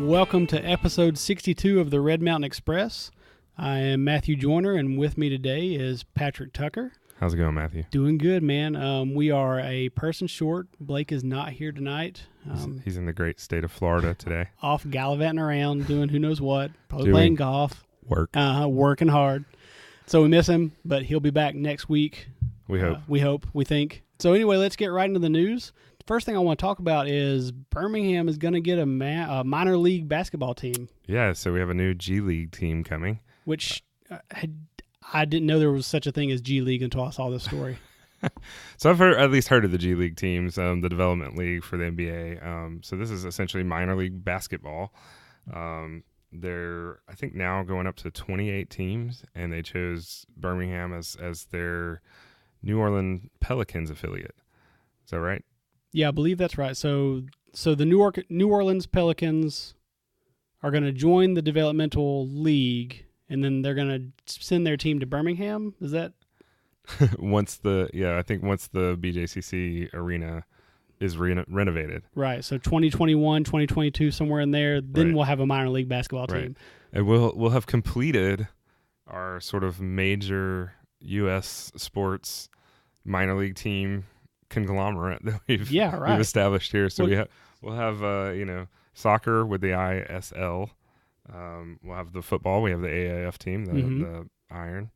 Welcome to episode 62 of the Red Mountain Express. I am Matthew Joyner, and with me today is Patrick Tucker. How's it going, Matthew? Doing good, man. We are a person short. Blake is not here tonight. He's in the great state of Florida today. Off gallivanting around, doing who knows what. Probably playing golf. Working hard. So we miss him, but he'll be back next week. We hope. We think. So anyway, let's get right into the news. First thing I want to talk about is Birmingham is going to get a minor league basketball team. Yeah, so we have a new G League team coming. Which I didn't know there was such a thing as G League until I saw this story. So I've at least heard of the G League teams, the development league for the NBA. So this is essentially minor league basketball. They're, I think, now going up to 28 teams, and they chose Birmingham as their New Orleans Pelicans affiliate. Is that right? Yeah, I believe that's right. So the New Orleans Pelicans are going to join the developmental league, and then they're going to send their team to Birmingham. Is that once the BJCC arena is renovated? Right. So 2021, 2022, somewhere in there. Then We'll have a minor league basketball team, and we'll have completed our sort of major U.S. sports minor league team conglomerate that we've established here. So we'll have soccer with the ISL. We'll have the football. We have the AAF team, the Iron.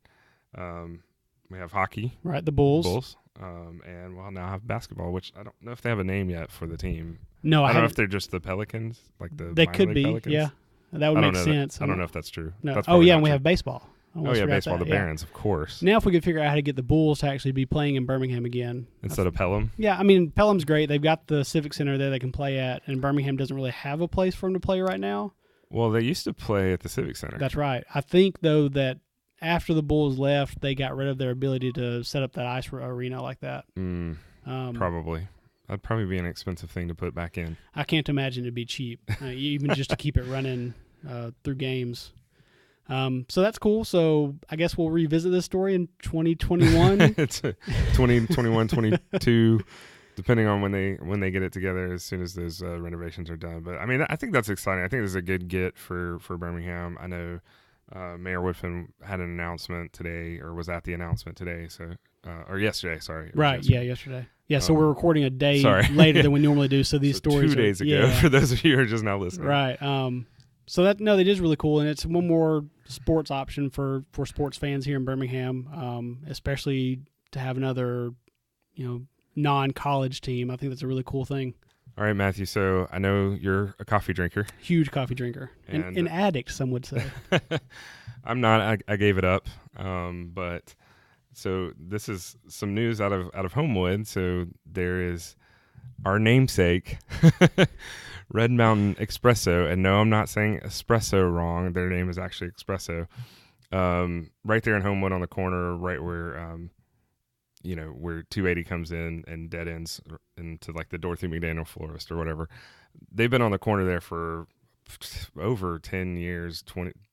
We have hockey, right? The Bulls. And we'll now have basketball, which I don't know if they have a name yet for the team. No, I don't know if they're just the Pelicans, like they could be. Pelicans. Yeah, that would make sense. I don't know if that's true. No. And we have baseball. Baseball, the Barons, of course. Now if we could figure out how to get the Bulls to actually be playing in Birmingham again. Instead of Pelham? Yeah, I mean, Pelham's great. They've got the Civic Center there they can play at, and Birmingham doesn't really have a place for them to play right now. Well, they used to play at the Civic Center. That's right. I think, though, that after the Bulls left, they got rid of their ability to set up that ice arena like that. Probably. That'd probably be an expensive thing to put back in. I can't imagine it'd be cheap, even just to keep it running through games. So that's cool. So I guess we'll revisit this story in 2021. It's 2021, 22, depending on when they get it together, as soon as those renovations are done. But I mean, I think that's exciting. I think this is a good get for Birmingham. I know Mayor Woodfin had an announcement today, or was at the announcement today. So or yesterday, sorry. Right. Yeah, yesterday. Yeah. So we're recording a day later than we normally do. So these stories 2 days ago for those of you who are just now listening. Right. So that is really cool, and it's one more sports option for sports fans here in Birmingham, especially to have another, non-college team. I think that's a really cool thing. All right, Matthew. So I know you're a coffee drinker, huge coffee drinker, and an addict, some would say. I'm not. I gave it up, but so this is some news out of Homewood. So there is our namesake. Red Mountain Espresso, and no, I'm not saying espresso wrong. Their name is actually Espresso. Right there in Homewood on the corner, right where, where 280 comes in and dead ends into like the Dorothy McDaniel Florist or whatever. They've been on the corner there for over 10 years,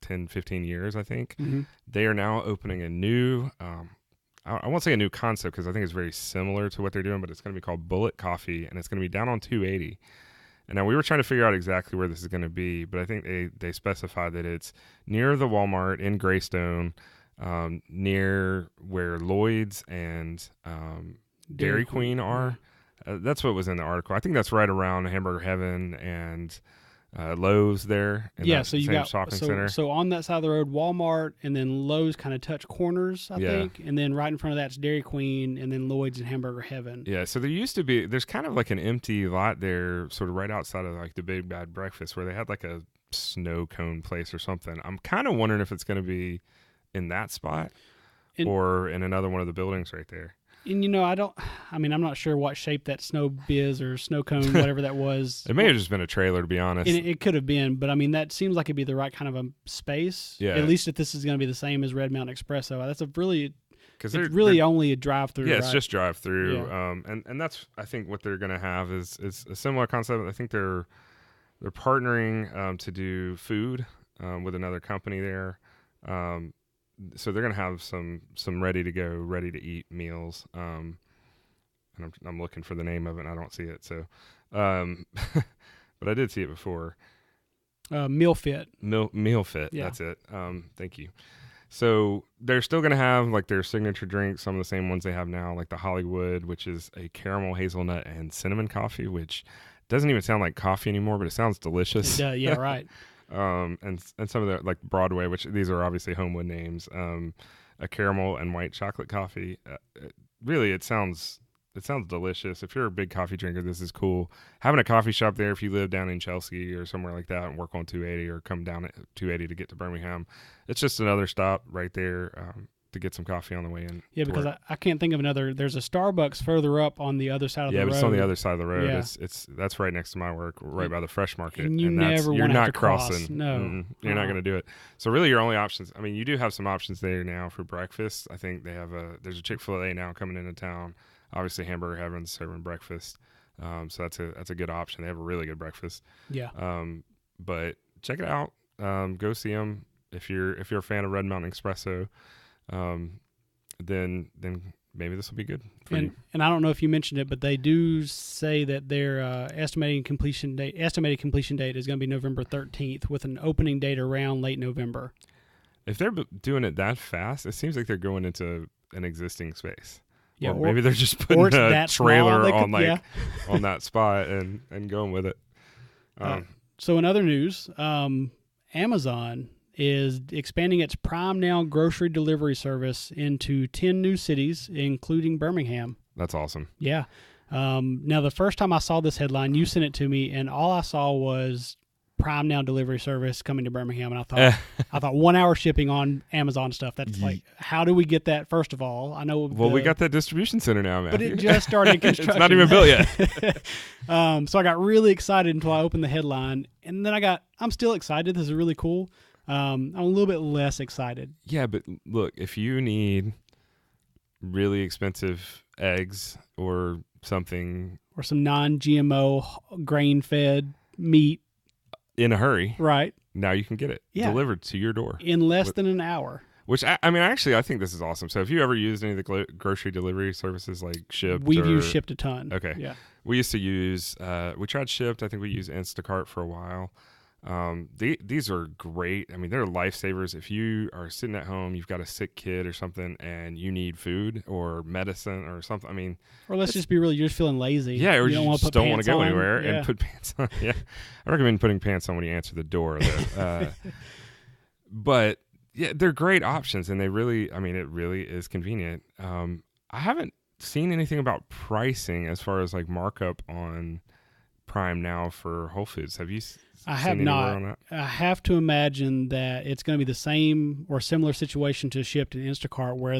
15 years, I think. Mm-hmm. They are now opening a new, I won't say a new concept because I think it's very similar to what they're doing, but it's going to be called Bullet Coffee, and it's going to be down on 280. And now we were trying to figure out exactly where this is going to be, but I think they specified that it's near the Walmart in Greystone, near where Lloyd's and Dairy Queen are. That's what was in the article. I think that's right around Hamburger Heaven and Lowe's there. So you got shopping center. So on that side of the road, Walmart and then Lowe's kind of touch corners, I think, and then right in front of that's Dairy Queen and then Lloyd's and Hamburger Heaven. Yeah, so there's kind of like an empty lot there, sort of right outside of like the Big Bad Breakfast, where they had like a snow cone place or something. I'm kind of wondering if it's going to be in that spot or in another one of the buildings right there. And, I'm not sure what shape that snow biz or snow cone, whatever that was. It may have just been a trailer, to be honest. And it could have been, but, that seems like it'd be the right kind of a space. Yeah. At least if this is going to be the same as Red Mountain Espresso. That's they're only a drive-through, Yeah, right? It's just drive-through. Yeah. And that's, I think, what they're going to have is a similar concept. I think they're partnering to do food with another company there. So they're going to have some ready to go, ready to eat meals. And I'm looking for the name of it and I don't see it. So, but I did see it before. Meal Fit. Meal Fit. Yeah. That's it. Thank you. So they're still going to have like their signature drinks, some of the same ones they have now, like the Hollywood, which is a caramel, hazelnut, and cinnamon coffee, which doesn't even sound like coffee anymore, but it sounds delicious. Yeah, right. And some of the like Broadway, which these are obviously Homewood names. A caramel and white chocolate coffee. Really, it sounds delicious. If you're a big coffee drinker, this is cool. Having a coffee shop there, if you live down in Chelsea or somewhere like that and work on 280 or come down at 280 to get to Birmingham, it's just another stop right there to get some coffee on the way in. Yeah, because I can't think of another. There's a Starbucks further up on the other side of the road. Yeah, it's on the other side of the road. Yeah. That's right next to my work, right by the Fresh Market. And you're not crossing. No, you're not going to do it. So really, your only options. I mean, you do have some options there now for breakfast. I think they have there's a Chick-fil-A now coming into town. Obviously, Hamburger Heaven's serving breakfast, so that's a good option. They have a really good breakfast. Yeah. But check it out. Go see them if you're a fan of Red Mountain Espresso. Then maybe this will be good for you. And I don't know if you mentioned it, but they do say that their estimated completion date is going to be November 13th, with an opening date around late November. If they're doing it that fast, it seems like they're going into an existing space. Yeah, or maybe they're just putting a trailer on on that spot and going with it. So in other news, Amazon is expanding its Prime Now grocery delivery service into 10 new cities, including Birmingham. That's awesome. Yeah. Now, the first time I saw this headline, you sent it to me, and all I saw was Prime Now delivery service coming to Birmingham, and I thought 1 hour shipping on Amazon stuff. That's like, how do we get that? First of all, I know. Well, we got that distribution center now, man. But it just started construction. It's not even built yet. So I got really excited until I opened the headline, and then I'm still excited. This is really cool. I'm a little bit less excited. Yeah, but look, if you need really expensive eggs or something, or some non-GMO grain-fed meat in a hurry, right? Now you can get it delivered to your door in less than an hour. Which I think this is awesome. So, have you ever used any of the grocery delivery services like Shipt? We've used Shipt a ton. Okay, yeah. We used to use. We tried Shipt. I think we used Instacart for a while. These are great. I mean, they're lifesavers. If you are sitting at home, you've got a sick kid or something, and you need food or medicine or something. I mean, or let's just be real, you're just feeling lazy. Yeah, or you just don't want to go anywhere and put pants on. Yeah, I recommend putting pants on when you answer the door. But yeah, they're great options, and it really is convenient. I haven't seen anything about pricing as far as like markup on Prime Now for Whole Foods. Have you? I have not. I have to imagine that it's going to be the same or similar situation to Shipt and Instacart, where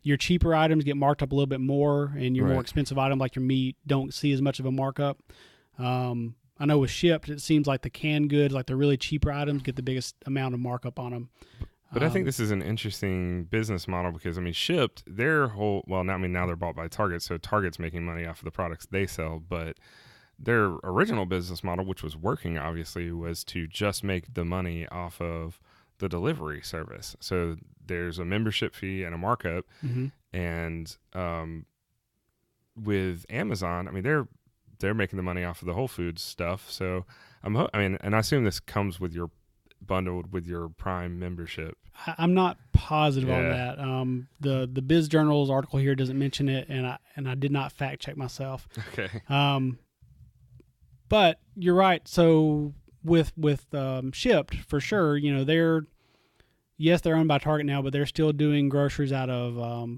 your cheaper items get marked up a little bit more, and your more expensive item like your meat don't see as much of a markup. I know with Shipt, it seems like the canned goods, like the really cheaper items, get the biggest amount of markup on them. But I think this is an interesting business model because, I mean, Shipt, now they're bought by Target, so Target's making money off of the products they sell, but their original business model, which was working, obviously, was to just make the money off of the delivery service. So there's a membership fee and a markup. Mm-hmm. And with Amazon, I mean, they're making the money off of the Whole Foods stuff. So and I assume this comes with your bundled with your Prime membership. I'm not positive on that. The Biz Journal's article here doesn't mention it, and I did not fact check myself. Okay. But you're right. So with Shipt, for sure, they're owned by Target now, but they're still doing groceries out of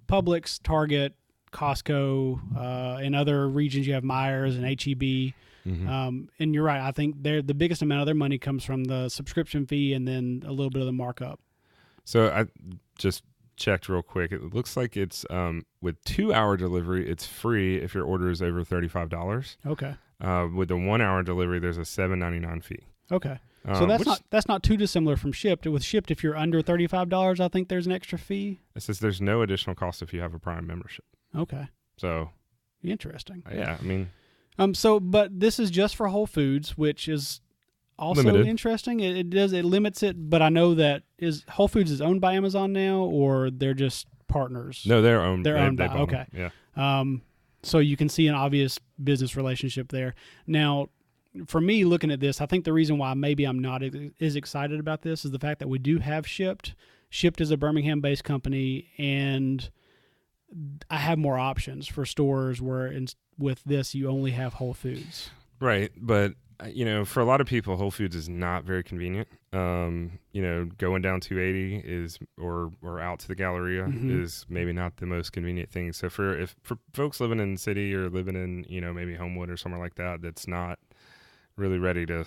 Publix, Target, Costco. In other regions, you have Myers and H-E-B. Mm-hmm. And you're right. I think the biggest amount of their money comes from the subscription fee and then a little bit of the markup. So I just checked real quick. It looks like it's with 2 hour delivery, it's free if your order is over $35. Okay. With the 1 hour delivery, there's a $7.99 fee. Okay. So that's not too dissimilar from Shipt. With Shipt, if you're under $35, I think there's an extra fee. It says there's no additional cost if you have a Prime membership. Okay. So interesting. Yeah, I mean. But this is just for Whole Foods, which is also limited. Interesting. It limits it, but I know that Whole Foods is owned by Amazon now, or they're just partners. No, they're owned. They're owned by. Them. Okay. Yeah. So you can see an obvious business relationship there. Now, for me, looking at this, I think the reason why maybe I'm not as excited about this is the fact that we do have Shipt. Shipt is a Birmingham-based company, and I have more options for stores where with this you only have Whole Foods. Right, but for a lot of people, Whole Foods is not very convenient. Going down 280 is or out to the Galleria is maybe not the most convenient thing. So for folks living in the city or living in maybe Homewood or somewhere like that, that's not really ready to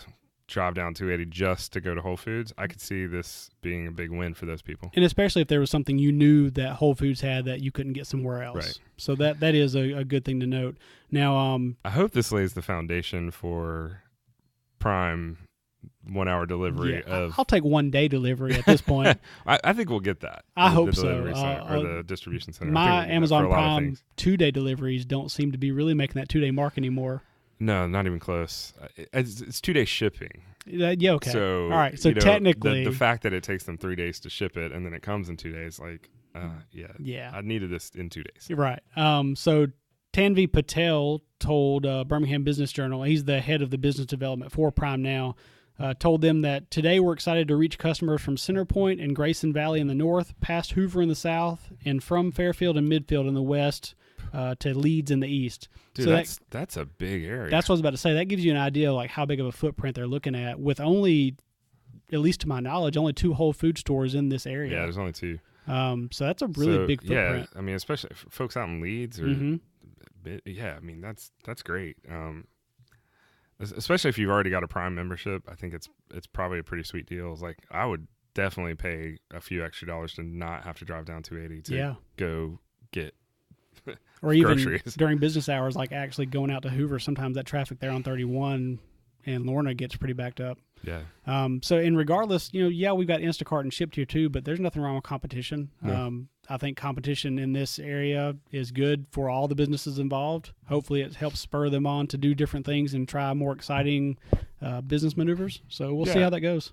drive down 280 just to go to Whole Foods, I could see this being a big win for those people. And especially if there was something you knew that Whole Foods had that you couldn't get somewhere else. Right. So that is a good thing to note. Now, I hope this lays the foundation for prime 1 hour delivery of. I'll take 1 day delivery at this point. I think we'll get that. I hope so. Or the distribution center. My Amazon Prime 2-day deliveries don't seem to be really making that 2-day mark anymore. No, not even close. It's 2-day shipping. Yeah, okay. So, all right. So technically, the fact that it takes them 3 days to ship it and then it comes in 2 days, yeah. I needed this in 2 days. Right. So Tanvi Patel told Birmingham Business Journal, he's the head of the business development for Prime Now, told them that today we're excited to reach customers from Centerpoint and Grayson Valley in the north, past Hoover in the south, and from Fairfield and Midfield in the west to Leeds in the east. Dude, so that's a big area. That's what I was about to say. That gives you an idea of like how big of a footprint they're looking at with only, at least to my knowledge, only 2 Whole Food stores in this area. Yeah, there's only 2. So that's a really big footprint. Yeah, I mean, especially for folks out in Leeds or I mean, that's great. Especially if you've already got a Prime membership, I think it's probably a pretty sweet deal. It's like I would definitely pay a few extra dollars to not have to drive down 280 to go get or even groceries during business hours, like actually going out to Hoover. Sometimes that traffic there on 31 and Lorna gets pretty backed up. Yeah. So regardless, we've got Instacart and Shipt here too, but there's nothing wrong with competition. No. I think competition in this area is good for all the businesses involved. Hopefully it helps spur them on to do different things and try more exciting business maneuvers. So we'll see how that goes.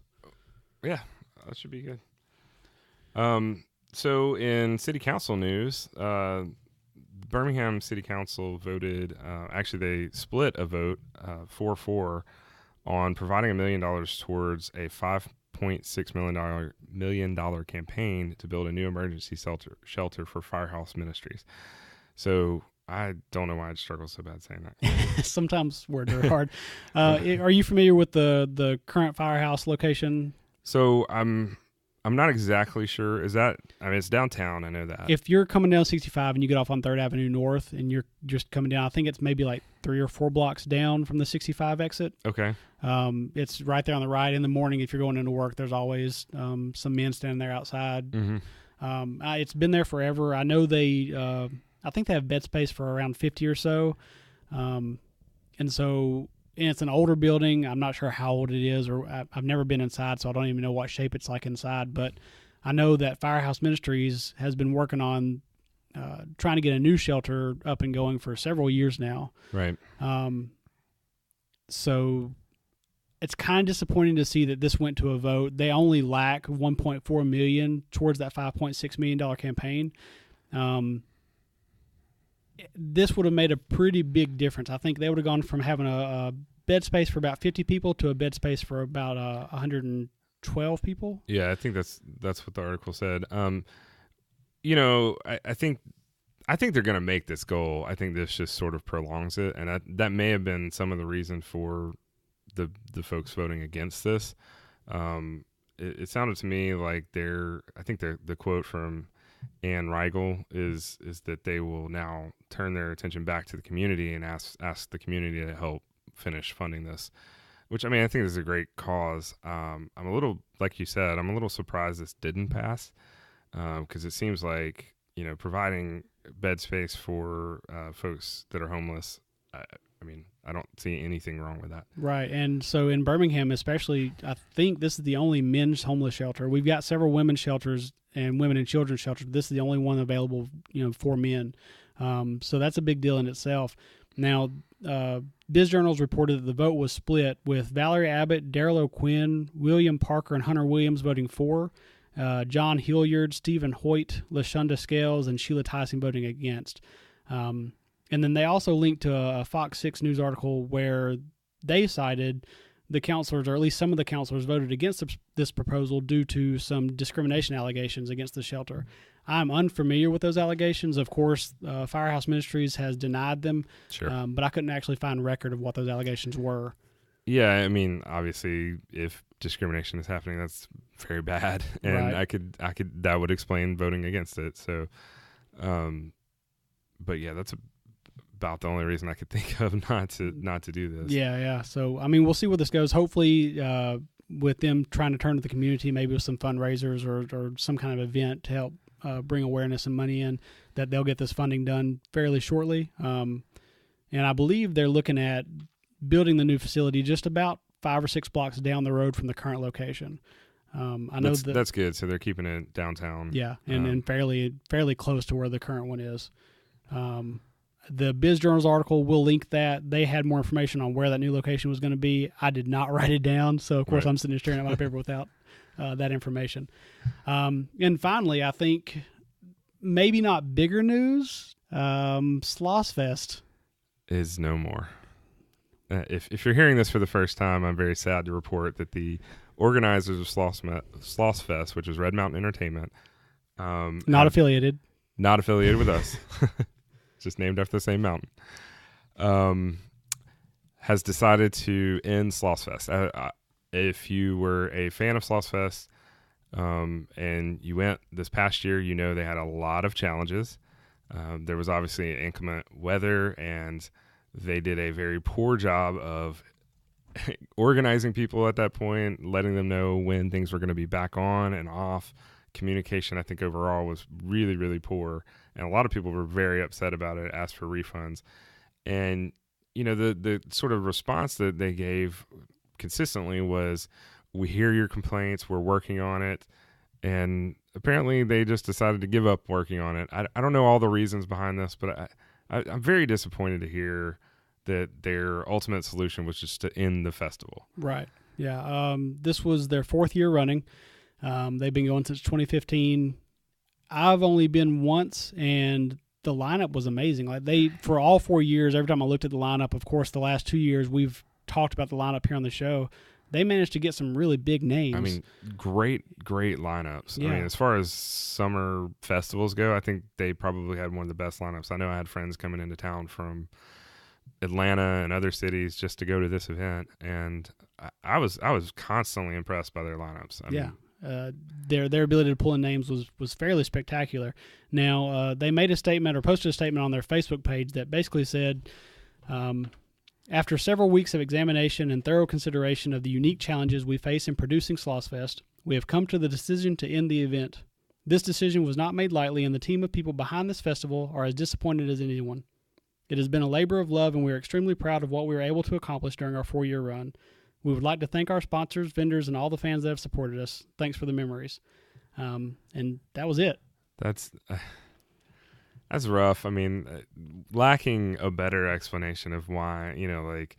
Yeah, that should be good. So in city council news, Birmingham City Council voted, actually they split a vote 4-4 on providing $1 million towards a $5.6 million campaign to build a new emergency shelter for Firehouse Ministries. So I don't know why I struggle so bad saying that. Sometimes words are hard. Are you familiar with the current Firehouse location? So I'm not exactly sure. It's downtown. I know that. If you're coming down 65 and you get off on 3rd Avenue North and you're just coming down, I think it's maybe like 3 or 4 blocks down from the 65 exit. Okay. It's right there on the right. In the morning, if you're going into work, there's always some men standing there outside. Mm-hmm. It's been there forever. I know I think they have bed space for around 50 or so. And it's an older building. I'm not sure how old it is, or I've never been inside, so I don't even know what shape it's like inside. But I know that Firehouse Ministries has been working on trying to get a new shelter up and going for several years now. Right. So it's kind of disappointing to see that this went to a vote. They only lack $1.4 million towards that $5.6 million campaign. This would have made a pretty big difference. I think they would have gone from having a bed space for about 50 people to a bed space for about 112 people. Yeah, I think that's what the article said. I think they're going to make this goal. I think this just sort of prolongs it, and that may have been some of the reason for the folks voting against this. It sounded to me like I think the quote from Ann Riegel is that they will now turn their attention back to the community and ask the community to help finish funding this, which I think is a great cause. I'm a little, like you said, I'm a little surprised this didn't pass because it seems like providing bed space for folks that are homeless. I don't see anything wrong with that. Right. And so in Birmingham especially, I think this is the only men's homeless shelter. We've got several women's shelters and women and children's shelters. This is the only one available, for men. So that's a big deal in itself. Now, Biz Journals reported that the vote was split with Valerie Abbott, Daryl O'Quinn, William Parker, and Hunter Williams voting for, John Hilliard, Stephen Hoyt, LaShonda Scales, and Sheila Tyson voting against. And then they also linked to a Fox 6 News article where they cited the counselors, or at least some of the counselors, voted against this proposal due to some discrimination allegations against the shelter. I'm unfamiliar with those allegations. Of course, Firehouse Ministries has denied them, Sure. But I couldn't actually find record of what those allegations were. Yeah, I mean, obviously, if discrimination is happening, that's very bad, and Right. that would explain voting against it. So, but yeah, that's about the only reason I could think of not to do this. Yeah. So, I mean, we'll see where this goes. Hopefully, with them trying to turn to the community, maybe with some fundraisers or some kind of event to help bring awareness and money in, that they'll get this funding done fairly shortly. And I believe they're looking at building the new facility just about 5 or 6 blocks down the road from the current location. I know that's good. So they're keeping it downtown. Yeah, and fairly close to where the current one is. The Biz Journal's article, we'll link that. They had more information on where that new location was going to be. I did not write it down, so of course I'm sitting there staring at my paper without that information. And finally, I think maybe not bigger news, Sloss Fest is no more. If you're hearing this for the first time, I'm very sad to report that the organizers of Sloss Fest, which is Red Mountain Entertainment, not affiliated with us, just named after the same mountain, has decided to end Sloss Fest. If you were a fan of Sloss Fest and you went this past year, you know they had a lot of challenges. There was obviously inclement weather, and they did a very poor job of organizing people at that point, letting them know when things were going to be back on and off. Communication, I think, overall was really, really poor. And a lot of people were very upset about it, asked for refunds. And, you know, the sort of response that they gave consistently was, we hear your complaints, we're working on it. And apparently they just decided to give up working on it. I don't know all the reasons behind this, but I'm very disappointed to hear that their ultimate solution was just to end the festival. Right. Yeah. This was their 4th year running. They've been going since 2015. I've only been once, and the lineup was amazing. Like for all 4 years, every time I looked at the lineup, of course, the last 2 years we've talked about the lineup here on the show. They managed to get some really big names. I mean, great lineups. Yeah. I mean, as far as summer festivals go, I think they probably had one of the best lineups. I know I had friends coming into town from Atlanta and other cities just to go to this event, and I was constantly impressed by their lineups. I mean, their ability to pull in names was fairly spectacular. Now, they made a statement or posted a statement on their Facebook page that basically said, after several weeks of examination and thorough consideration of the unique challenges we face in producing Sloss Fest, we have come to the decision to end the event. This decision was not made lightly, and the team of people behind this festival are as disappointed as anyone. It has been a labor of love, and we are extremely proud of what we were able to accomplish during our 4-year run. We would like to thank our sponsors, vendors, and all the fans that have supported us. Thanks for the memories. And that was it. That's rough. I mean, lacking a better explanation of why, like,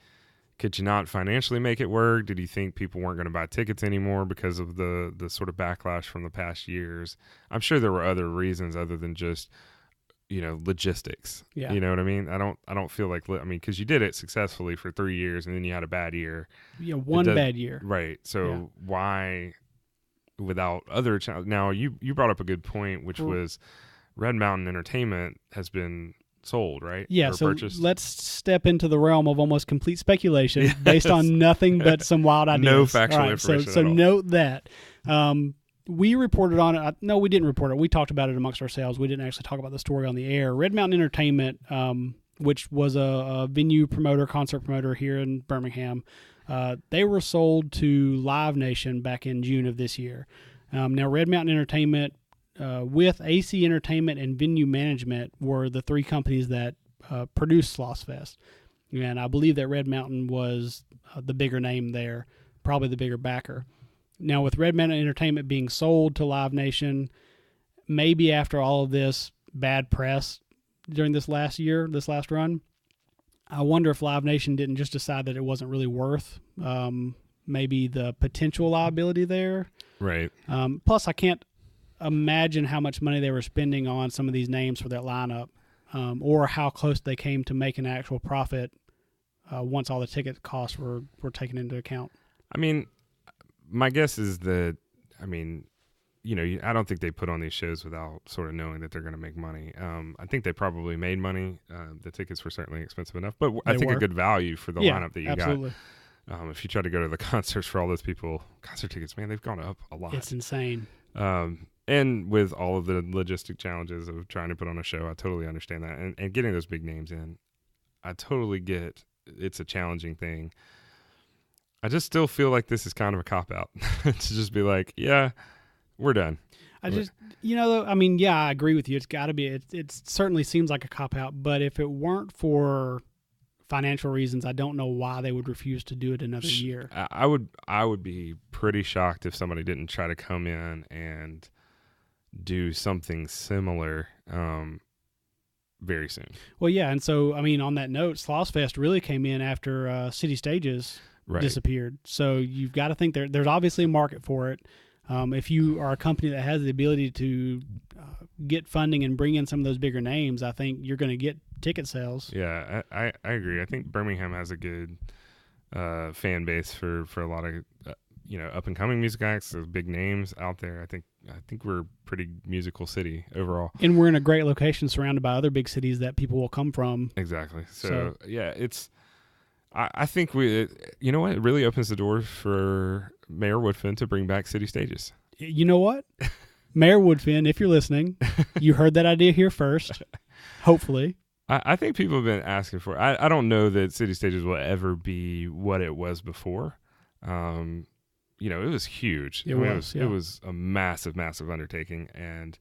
could you not financially make it work? Did you think people weren't going to buy tickets anymore because of the sort of backlash from the past years? I'm sure there were other reasons other than just, logistics. Yeah. You know what I mean? I don't feel like, because you did it successfully for 3 years and then you had a bad year. Yeah, one bad year. Right. So why, without other now you brought up a good point, which was Red Mountain Entertainment has been sold, right? Yeah, or so purchased. Let's step into the realm of almost complete speculation based on nothing but some wild ideas. No factual information So at all. note that. We reported on it. No, we didn't report it. We talked about it amongst ourselves. We didn't actually talk about the story on the air. Red Mountain Entertainment, which was a venue promoter, concert promoter here in Birmingham, they were sold to Live Nation back in June of this year. Now, Red Mountain Entertainment, with AC Entertainment and Venue Management, were the 3 companies that produced Sloss Fest. And I believe that Red Mountain was the bigger name there, probably the bigger backer. Now, with Red Mountain Entertainment being sold to Live Nation, maybe after all of this bad press during this last run, I wonder if Live Nation didn't just decide that it wasn't really worth maybe the potential liability there. Right. Plus, I can't imagine how much money they were spending on some of these names for that lineup, or how close they came to making an actual profit once all the ticket costs were taken into account. I mean, my guess is that, I mean, I don't think they put on these shows without sort of knowing that they're going to make money. I think they probably made money. The tickets were certainly expensive enough, but I think a good value for the lineup that you absolutely. got. If you try to go to the concerts for all those people, concert tickets, man, they've gone up a lot. It's insane. And with all of the logistic challenges of trying to put on a show, I totally understand that. And getting those big names in, I totally get it's a challenging thing. I just still feel like this is kind of a cop-out to just be like, yeah, we're done. I agree with you. It's got to be. It certainly seems like a cop-out, but if it weren't for financial reasons, I don't know why they would refuse to do it another year. I would be pretty shocked if somebody didn't try to come in and do something similar very soon. Well, yeah, and so, I mean, on that note, Sloss Fest really came in after City Stages disappeared. So you've got to think there's obviously a market for it. If you are a company that has the ability to get funding and bring in some of those bigger names, I think you're going to get ticket sales. Yeah, I agree. I think Birmingham has a good fan base for a lot of up and coming music acts, those big names out there. I think we're a pretty musical city overall, and we're in a great location surrounded by other big cities that people will come from. Exactly. So yeah, it's. I think it really opens the door for Mayor Woodfin to bring back City Stages. You know what? Mayor Woodfin, if you're listening, you heard that idea here first, hopefully. I think people have been asking for it. I don't know that City Stages will ever be what it was before. It was huge. It was a massive, massive undertaking and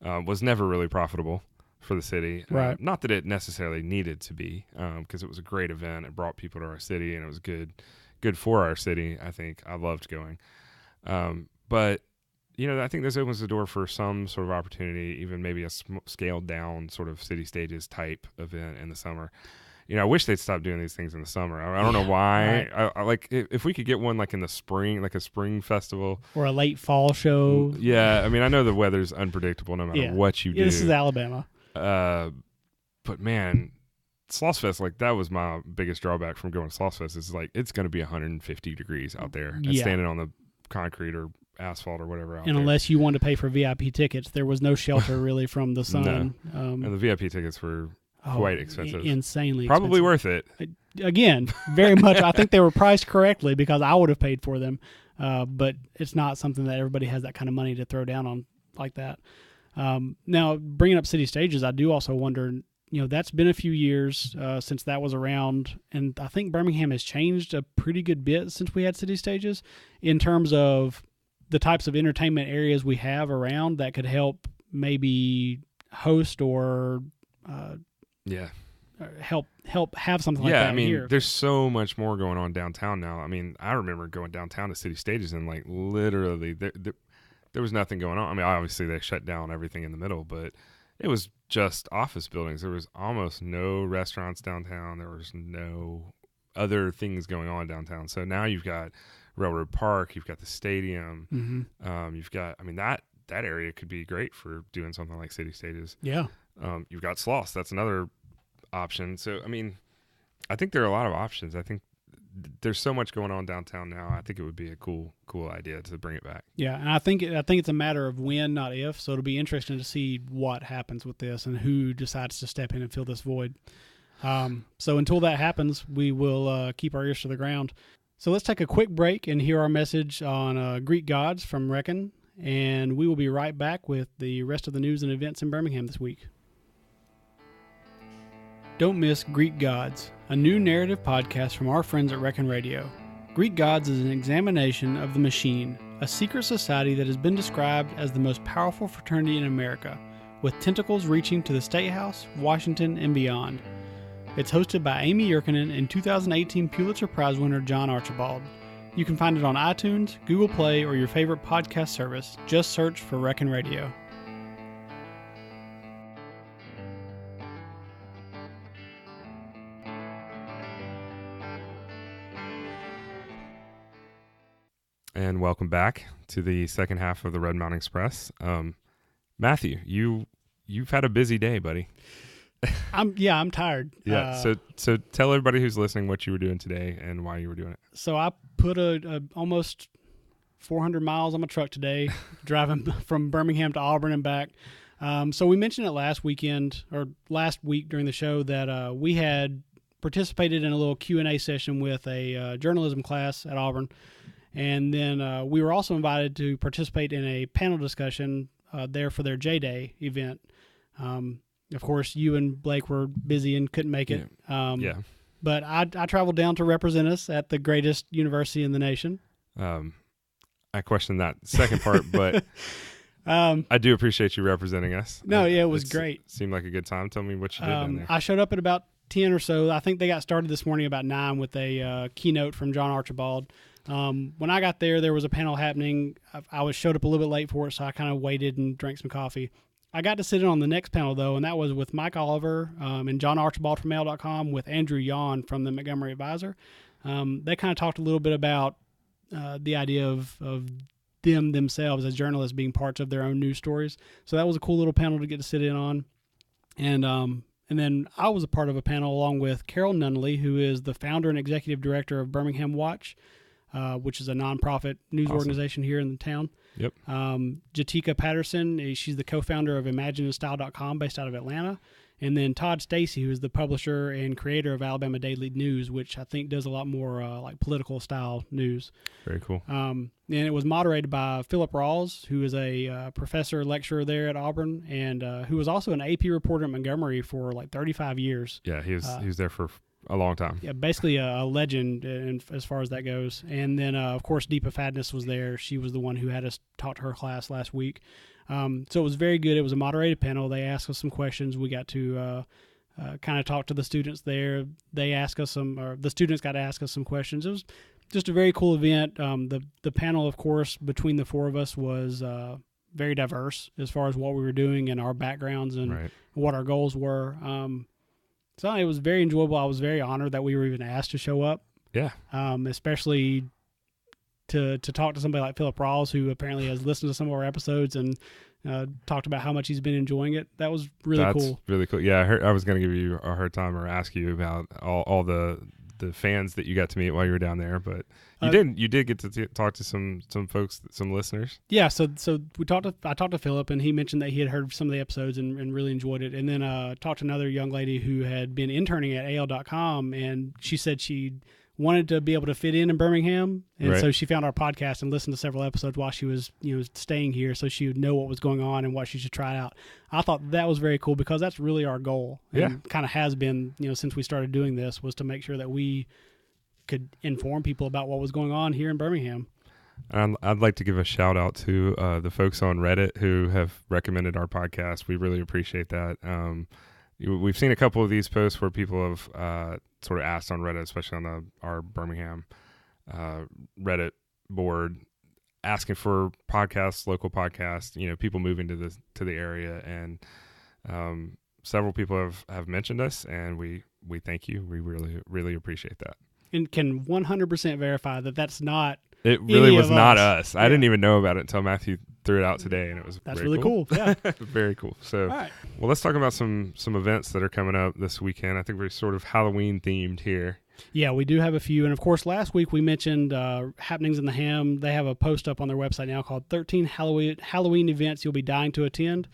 was never really profitable for the city. Right. Not that it necessarily needed to be, because it was a great event. It brought people to our city, and it was good for our city. I think I loved going. But, I think this opens the door for some sort of opportunity, even maybe a scaled down sort of City Stages type event in the summer. I wish they'd stop doing these things in the summer. I don't know why. Right. I like if we could get one like in the spring, like a spring festival or a late fall show. Yeah, I mean, I know the weather's unpredictable no matter what you do. This is Alabama. But man, Sloss Fest, like that was my biggest drawback from going to Sloss Fest is like it's going to be 150 degrees out there and standing on the concrete or asphalt or whatever out and there. Unless you wanted to pay for VIP tickets, there was no shelter really from the sun. No. And the VIP tickets were quite expensive. Insanely Probably expensive. worth it. Again, very much. I think they were priced correctly because I would have paid for them. But it's not something that everybody has that kind of money to throw down on like that. Now, bringing up City Stages, I do also wonder, that's been a few years since that was around, and I think Birmingham has changed a pretty good bit since we had City Stages in terms of the types of entertainment areas we have around that could help maybe host or help have something like that. Yeah, I mean, here. There's so much more going on downtown now. I mean, I remember going downtown to City Stages and like literally there was nothing going on. I mean, obviously they shut down everything in the middle, but it was just office buildings. There was almost no restaurants downtown. There was no other things going on downtown. So now you've got Railroad Park, you've got the stadium, you've got, I mean, that area could be great for doing something like City Stages. Yeah. You've got Sloss. That's another option. So, I mean, I think there are a lot of options. I think there's so much going on downtown now. I think it would be a cool idea to bring it back. Yeah, and I think it's a matter of when, not if. So it'll be interesting to see what happens with this and who decides to step in and fill this void. So until that happens, we will keep our ears to the ground. So let's take a quick break and hear our message on Greek gods from Reckon, and we will be right back with the rest of the news and events in Birmingham this week. Don't miss Greek Gods, a new narrative podcast from our friends at Reckon Radio. Greek Gods is an examination of the Machine, a secret society that has been described as the most powerful fraternity in America, with tentacles reaching to the State House, Washington, and beyond. It's hosted by Amy Yurkinen and 2018 Pulitzer Prize winner John Archibald. You can find it on iTunes, Google Play, or your favorite podcast service. Just search for Reckon Radio. And welcome back to the second half of the Red Mountain Express. Matthew, you've had a busy day, buddy. I'm tired. Yeah. So tell everybody who's listening what you were doing today and why you were doing it. So I put a almost 400 miles on my truck today, driving from Birmingham to Auburn and back. So we mentioned it last week during the show that we had participated in a little Q&A session with a journalism class at Auburn. And then we were also invited to participate in a panel discussion there for their J-Day event. Of course, you and Blake were busy and couldn't make it. Yeah. But I traveled down to represent us at the greatest university in the nation. I question that second part, but I do appreciate you representing us. No, yeah, it was great. Seemed like a good time. Tell me what you did down there. I showed up at about 10 or so. I think they got started this morning about 9 with a keynote from John Archibald. When I got there was a panel happening. I showed up a little bit late for it, so I kind of waited and drank some coffee. I got to sit in on the next panel, though, and that was with Mike Oliver and John Archibald from Mail.com with Andrew Yawn from the Montgomery Advisor. They kind of talked a little bit about the idea of them themselves as journalists being parts of their own news stories. So that was a cool little panel to get to sit in on. And then I was a part of a panel along with Carol Nunnally, who is the founder and executive director of Birmingham Watch, which is a nonprofit news organization here in the town. Yep. Jatika Patterson, she's the co-founder of ImagineAStyle.com based out of Atlanta. And then Todd Stacy, who is the publisher and creator of Alabama Daily News, which I think does a lot more like political style news. Very cool. And it was moderated by Philip Rawls, who is a professor lecturer there at Auburn, and who was also an AP reporter at Montgomery for like 35 years. Yeah, he was there for a long time. Yeah, basically a legend as far as that goes. And then, of course, Deepa Fadness was there. She was the one who had us talk to her class last week. So it was very good. It was a moderated panel. They asked us some questions. We got to kind of talk to the students there. They asked us the students got to ask us some questions. It was just a very cool event. The panel, of course, between the four of us was very diverse as far as what we were doing and our backgrounds and what our goals were. So it was very enjoyable. I was very honored that we were even asked to show up. Yeah. Especially to talk to somebody like Philip Rawls, who apparently has listened to some of our episodes and talked about how much he's been enjoying it. That was really cool. That's really cool. Yeah, I was going to give you a hard time or ask you about all the fans that you got to meet while you were down there, but you did get to talk to some folks, some listeners. Yeah, so I talked to Philip, and he mentioned that he had heard some of the episodes and really enjoyed it. And then talked to another young lady who had been interning at AL.com, and she said she wanted to be able to fit in Birmingham, and so she found our podcast and listened to several episodes while she was staying here, so she would know what was going on and what she should try out. I thought that was very cool because that's really our goal, and kind of has been since we started doing this, was to make sure that we could inform people about what was going on here in Birmingham. I'd like to give a shout out to the folks on Reddit who have recommended our podcast. We really appreciate that. We've seen a couple of these posts where people have sort of asked on Reddit, especially on our Birmingham Reddit board, asking for podcasts, local podcasts, people moving to the area, and several people have mentioned us, and we thank you. We really, really appreciate that. And can 100% verify that that's not. It really was not us. I didn't even know about it until Matthew threw it out today, and it was that's really cool. Yeah, very cool. So, all right. Well, let's talk about some events that are coming up this weekend. I think we're sort of Halloween themed here. Yeah, we do have a few, and of course, last week we mentioned Happenings in the Ham. They have a post up on their website now called 13 Halloween events you'll be dying to attend.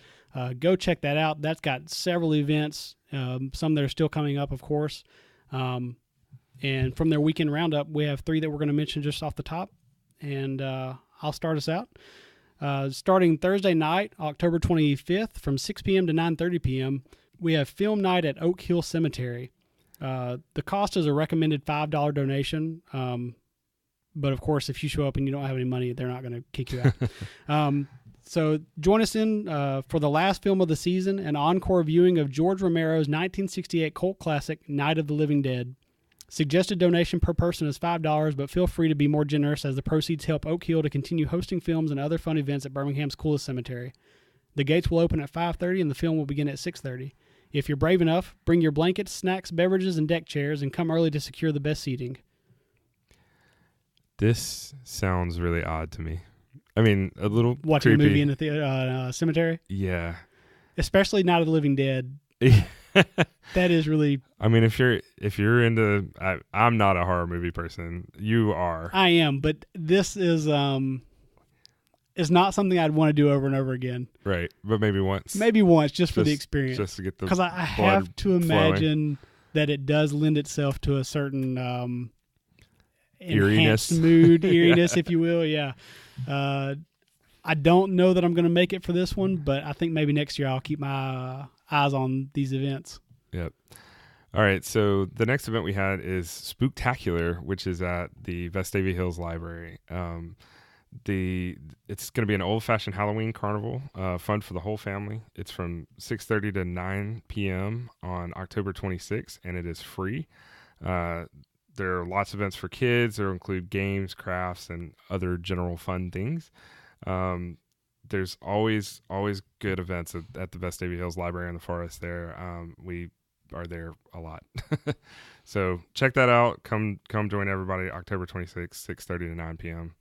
Go check that out. That's got several events, some that are still coming up, of course. And from their weekend roundup, we have 3 that we're going to mention just off the top. And I'll start us out. Starting Thursday night, October 25th, from 6 p.m. to 9:30 p.m., we have film night at Oak Hill Cemetery. The cost is a recommended $5 donation. But, of course, if you show up and you don't have any money, they're not going to kick you out. So join us in for the last film of the season, an encore viewing of George Romero's 1968 cult classic, Night of the Living Dead. Suggested donation per person is $5, but feel free to be more generous as the proceeds help Oak Hill to continue hosting films and other fun events at Birmingham's coolest cemetery. The gates will open at 5:30 and the film will begin at 6:30. If you're brave enough, bring your blankets, snacks, beverages, and deck chairs and come early to secure the best seating. This sounds really odd to me. I mean, a little watching creepy. A movie in the cemetery? Yeah. Especially Night of the Living Dead. That is really. I mean, if you're into, I'm not a horror movie person. You are. I am, but this is not something I'd want to do over and over again. Right, but maybe once. Maybe once, just for the experience. Just to get the because I have to imagine that it does lend itself to a certain eeriness, mood, eeriness, if you will. Yeah. I don't know that I'm going to make it for this one, but I think maybe next year I'll keep my eyes on these events. Yep. All right. So the next event we had is Spooktacular, which is at the Vestavia Hills Library. It's going to be an old-fashioned Halloween carnival, fun for the whole family. It's from 6:30 to 9 p.m. on October 26th, and it is free. There are lots of events for kids. There include games, crafts, and other general fun things. There's always good events at the Vestavia Hills Library in the Forest there. We are there a lot. So check that out. Come join everybody October 26th, 6:30 to 9 p.m.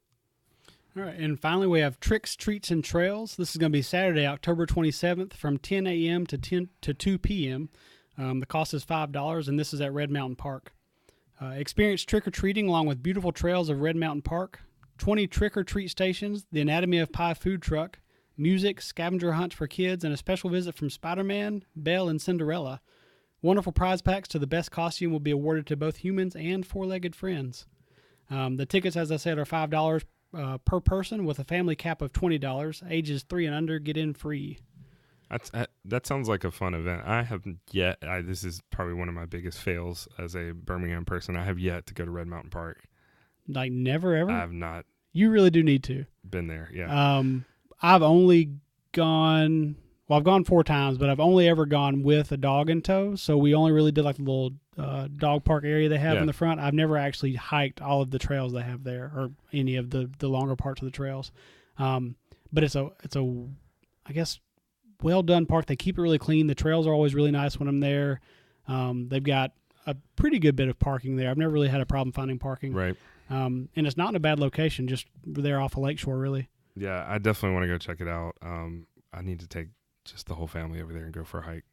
All right, and finally we have Tricks, Treats, and Trails. This is going to be Saturday, October 27th from 10 a.m. to 2 p.m. The cost is $5, and this is at Red Mountain Park. Experience trick-or-treating along with beautiful trails of Red Mountain Park, 20 trick-or-treat stations, the Anatomy of Pie food truck, music, scavenger hunts for kids, and a special visit from Spider-Man, Belle, and Cinderella. Wonderful prize packs to the best costume will be awarded to both humans and four-legged friends. The tickets, as I said, are $5 per person with a family cap of $20. Ages 3 and under get in free. That sounds like a fun event. I haven't yet. This is probably one of my biggest fails as a Birmingham person. I have yet to go to Red Mountain Park. Like never ever? I have not. You really do need to. Been there, yeah. I've only gone. Well, I've gone 4 times, but I've only ever gone with a dog in tow. So we only really did like the little dog park area they have in the front. I've never actually hiked all of the trails they have there, or any of the longer parts of the trails. But it's a I guess well done park. They keep it really clean. The trails are always really nice when I'm there. They've got a pretty good bit of parking there. I've never really had a problem finding parking. Right. And it's not in a bad location, just there off a lakeshore, really. Yeah, I definitely want to go check it out. I need to take just the whole family over there and go for a hike.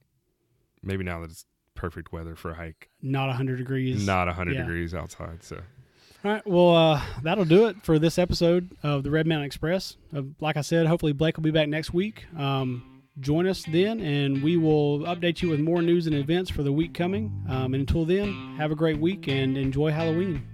Maybe now that it's perfect weather for a hike. Not 100 degrees. Not 100 degrees outside. So, all right. Well, that'll do it for this episode of the Red Mountain Express. Like I said, hopefully Blake will be back next week. Join us then, and we will update you with more news and events for the week coming. And until then, have a great week and enjoy Halloween.